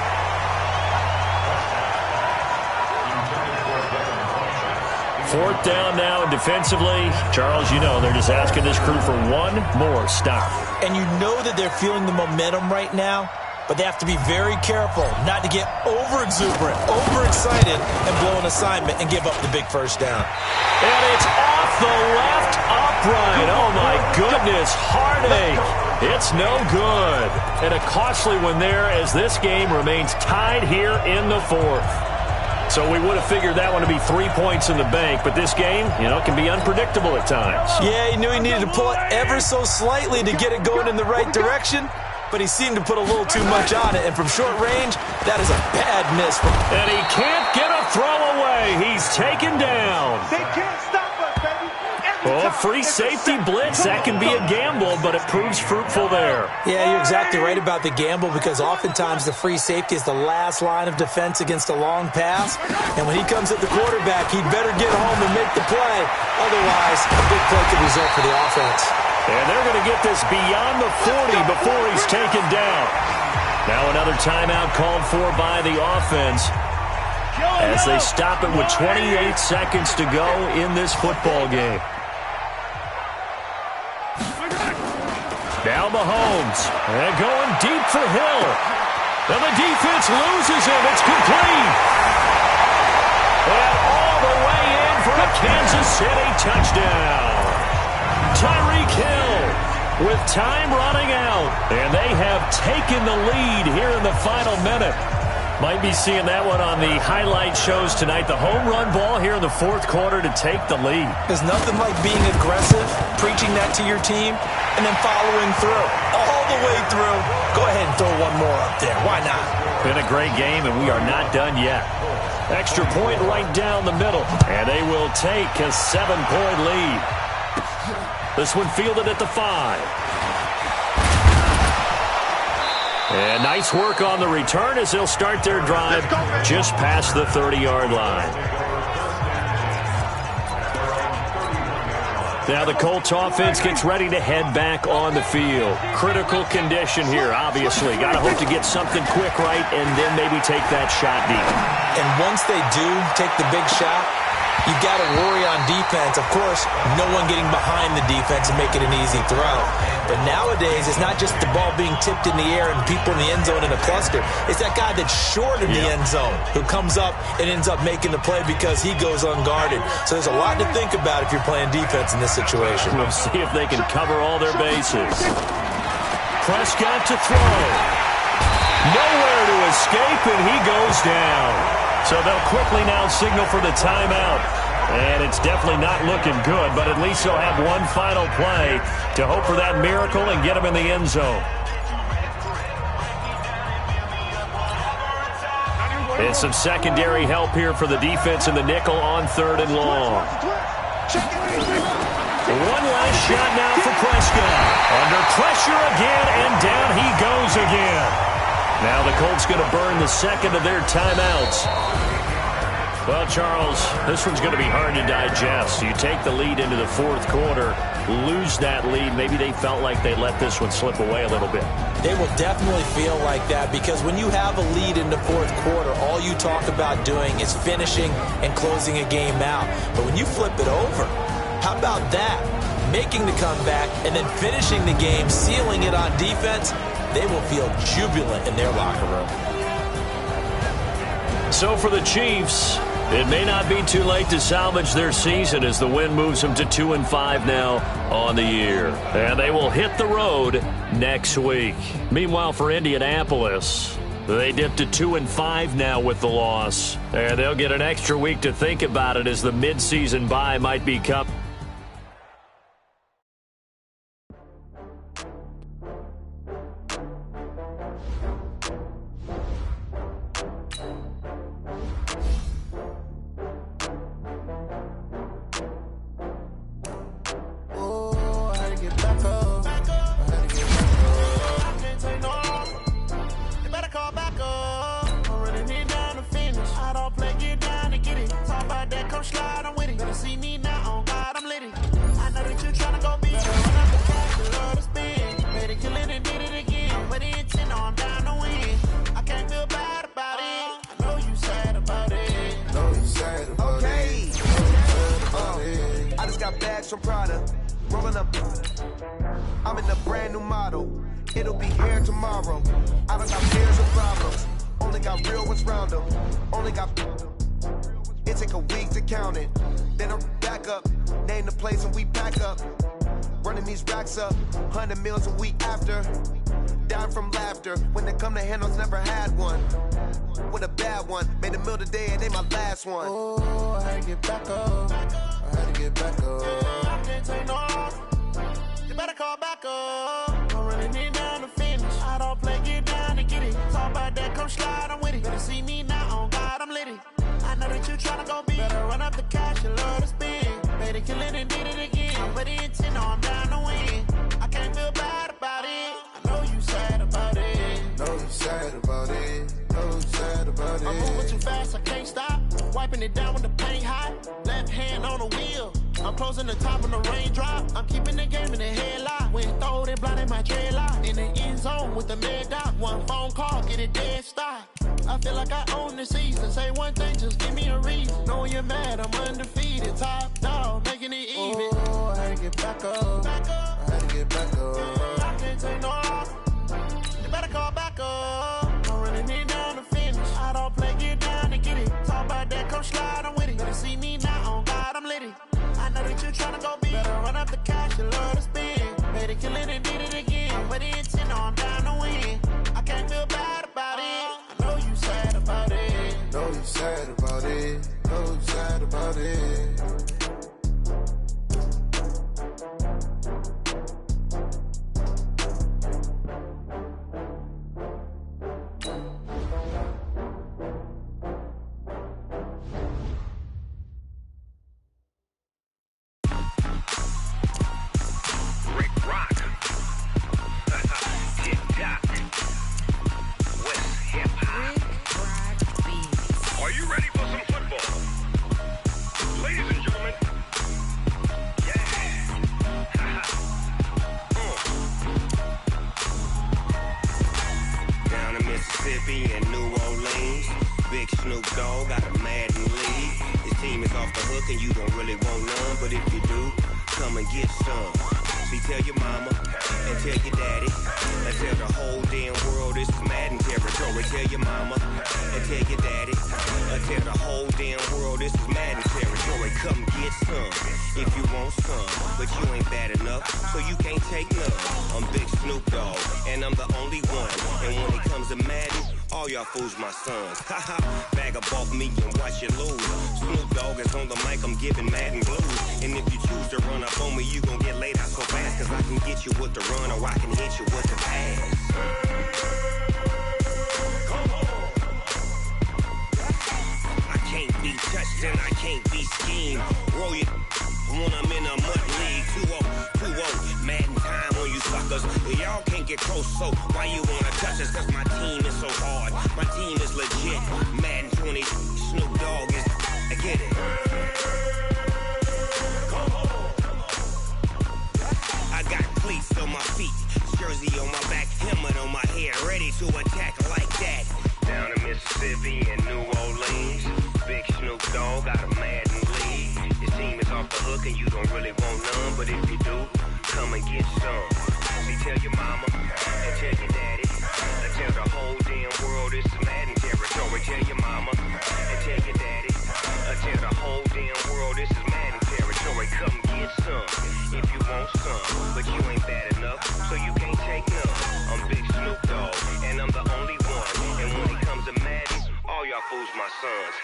Fourth down now, and defensively, Charles, you know, they're just asking this crew for one more stop. And you know that they're feeling the momentum right now. but they have to be very careful not to get over-exuberant, overexcited, and blow an assignment and give up the big first down. And it's off the left upright. Oh, my goodness. Heartache. It's no good. And a costly one there as this game remains tied here in the fourth. So we would have figured that one to be 3 points in the bank, but this game, can be unpredictable at times. Yeah, he knew he needed to pull it ever so slightly to get it going in the right direction, but he seemed to put a little too much on it, and from short range, that is a bad miss. And he can't get a throw away. He's taken down. They can't stop us, baby. Oh, free safety blitz. That can be a gamble, but it proves fruitful there. Yeah, you're exactly right about the gamble because oftentimes the free safety is the last line of defense against a long pass. And when he comes at the quarterback, he'd better get home and make the play. Otherwise, a big play could result for the offense. And they're going to get this beyond the 40 before he's taken down. Now another timeout called for by the offense as they stop it with 28 seconds to go in this football game. Now Mahomes, and going deep for Hill. And the defense loses him. It's complete. And all the way in for a Kansas City touchdown. Tyreek Hill with time running out. And they have taken the lead here in the final minute. Might be seeing that one on the highlight shows tonight. The home run ball here in the fourth quarter to take the lead. There's nothing like being aggressive, preaching that to your team, and then following through. All the way through. Go ahead and throw one more up there. Why not? Been a great game, and we are not done yet. Extra point right down the middle, and they will take a 7-point lead. This one fielded at the 5. And nice work on the return as they'll start their drive just past the 30-yard line. Now the Colts offense gets ready to head back on the field. Critical condition here, obviously. Got to hope to get something quick right and then maybe take that shot deep. And once they do take the big shot, you got to worry on defense. Of course, no one getting behind the defense and making an easy throw. But nowadays, it's not just the ball being tipped in the air and people in the end zone in a cluster. It's that guy that's short in the end zone who comes up and ends up making the play because he goes unguarded. So there's a lot to think about if you're playing defense in this situation. We'll see if they can cover all their bases. Prescott to throw. Nowhere to escape, and he goes down. So they'll quickly now signal for the timeout. And it's definitely not looking good, but at least they'll have one final play to hope for that miracle and get them in the end zone. And some secondary help here for the defense in the nickel on 3rd and long. One last shot now for Prescott. Under pressure again, and down he goes again. Now the Colts going to burn the second of their timeouts. Well, Charles, this one's going to be hard to digest. You take the lead into the fourth quarter, lose that lead. Maybe they felt like they let this one slip away a little bit. They will definitely feel like that because when you have a lead in the fourth quarter, all you talk about doing is finishing and closing a game out. But when you flip it over, how about that? Making the comeback and then finishing the game, sealing it on defense, they will feel jubilant in their locker room. So for the Chiefs, it may not be too late to salvage their season as the win moves them to 2-5 now on the year. And they will hit the road next week. Meanwhile, for Indianapolis, they dipped to 2-5 now with the loss. And they'll get an extra week to think about it as the midseason bye might be coming. From Prada, rolling up. I'm in a brand new model. It'll be here tomorrow. I don't got fears or problems. Only got real ones round them. Only got... It take a week to count it. Then I'm back up. Name the place and we pack up. Running these racks up. 100 meals a week after. Dying from laughter. When it come to handles, never had one. With a bad one. Made a meal today and they my last one. Oh, I had to get back up. I had to get back up. I can't take no off. You better call back up. I'm running it down to finish. I don't play, get down to get it. Talk about that, come slide, I'm with it. Better see me now, on God, I'm litty. I know that you tryna go big. Better run up the cash, you love to spend. Better kill it and did it again. But the intent, no, I'm down to win. I can't feel bad about it. I know you sad about it. Know you sad about it. Know you sad about it. I'm moving too fast, I can't stop. Wiping it down with the paint hot. Left hand on the wheel. I'm closing the top on the raindrop. I'm keeping the game in the headlock. When throwed and blinded my dreadlock. In the end zone with the mad dot. One phone call, get it dead stop. I feel like I own the season. Say one thing, just give me a reason. Knowing you're mad, I'm undefeated. Top dog, making it even. Oh, I had to get back up. I had to get back up. I can't take no off. You better call back up. I'm running it down to finish. I don't play, get down to get it. Talk about that, come slide, I'm with it. Better see me now, on God, I'm litty. I know that you tryna go big. Better run up the cash, you love to spend. Better kill it and did it again. But the intent, no, I'm down to win. I can't feel bad about it. I know you sad about it. Know you sad about it. Know you sad about it. Fools my sons. Haha, bag up off me and watch you lose. Snoop Dogg is on the mic, I'm giving Madden blues. And if you choose to run up on me, you gon' get laid out so fast. Cause I can get you with the run or I can hit you with the pass. Come on. I can't be touched and I can't be schemed. Roll you when I'm in a mud league. 2-0, 2-0, Madden time on you suckers. Y'all can't get close, so why you wanna touch us? Cause my team is so hard. My team is legit. Madden 20, Snoop Dogg is. I get it. Come on. I got cleats on my feet, jersey on my back, helmet on my head, ready to attack like that. Down in Mississippi and New Orleans, Big Snoop Dogg got a Madden lead. Your team is off the hook and you don't really want none, but if you do, come and get some. See, tell your mama and tell your daddy. Tell the whole damn world this is Madden territory. Tell your mama and tell your daddy. Tell the whole damn world this is Madden territory. Come get some if you want some, but you ain't bad enough, so you can't take none. I'm Big Snoop Dogg, and I'm the only one. And when it comes to Madden, all y'all fools my sons.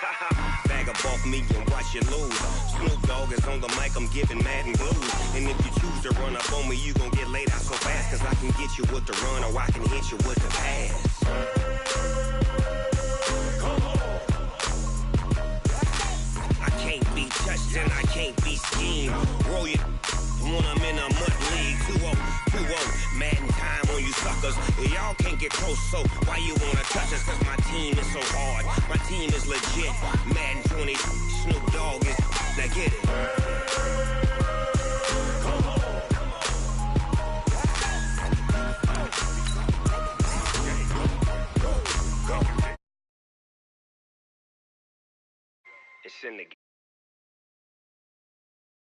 Bag up off me and watch you lose. Snoop Dogg is on the mic, I'm giving Madden blues. And if you choose to run up on me, you gon' get laid out so fast. Cause I can get you with the run or I can hit you with the pass. Come on. I can't be touched and I can't be schemed. Roll you when I'm in a mud league. 2-0, 2-0, Madden time on you suckers. Y'all can't get close, so why you wanna touch us? Cause my team is so hard. My team is legit. Madden 20, Snoop Dogg is. Now get it. Come on. It's in the